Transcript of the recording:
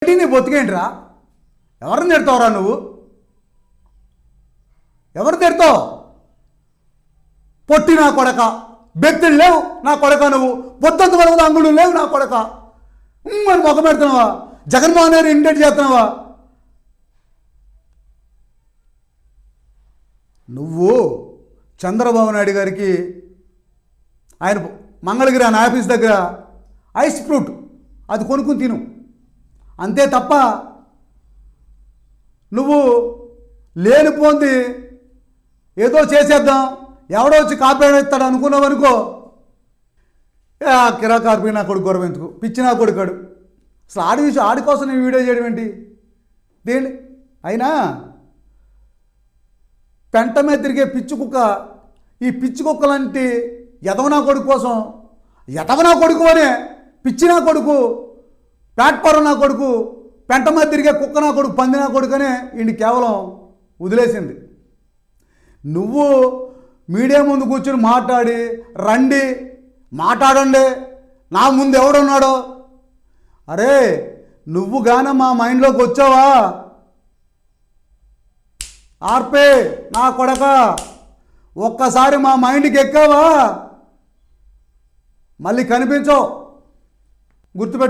నీ బొత్తికేంట్రా? ఎవరిని తిడతావురా నువ్వు? ఎవరు తిడతావు? పొట్టి నా కొడక, బెత్తులు లేవు నా కొడక, నువ్వు పొద్దుంత వరకు అంగుళ్ళు లేవు నా కొడక అని మొక్క పెడుతున్నావా? జగన్మోహన్ గారు ఇంటెట్ చేస్తున్నావా? నువ్వు చంద్రబాబు నాయుడు గారికి ఆయన మంగళగిరి ఆయన ఆఫీస్ దగ్గర ఐస్ ఫ్రూట్ అది కొనుక్కుని తిను, అంతే తప్ప నువ్వు లేనిపోంది ఏదో చేసేద్దాం, ఎవడో వచ్చి కాపాడేస్తాడు అనుకున్నావు అనుకో, కిరా కార్పి నా కొడుకు గౌరవం ఎందుకు, పిచ్చి నా కొడుకాడు. అసలు ఆడి కోసం నేను వీడియో చేయడం ఏంటి? దేండి అయినా పెంట మీద తిరిగే పిచ్చి కుక్క, ఈ పిచ్చి కుక్కలంటి ఎదవనా కొడుకు కోసం, ఎదవనా కొడుకు అనే పిచ్చి నా కొడుకు, ప్లాట్ఫారం నా కొడుకు, పెంట మీద తిరిగే కుక్క నా కొడుకు, పంది నా కొడుకు అనే వీడిని కేవలం వదిలేసింది. నువ్వు మీడియా ముందు కూర్చొని రండి మాట్లాడండి, నా ముందు ఎవడున్నాడో, అరే నువ్వు గాన మా మైండ్లోకి వచ్చావా? ఆర్పే నా కొడక, ఒక్కసారి మా మైండ్కి ఎక్కావా మళ్ళీ కనిపించవు, గుర్తుపెట్టు.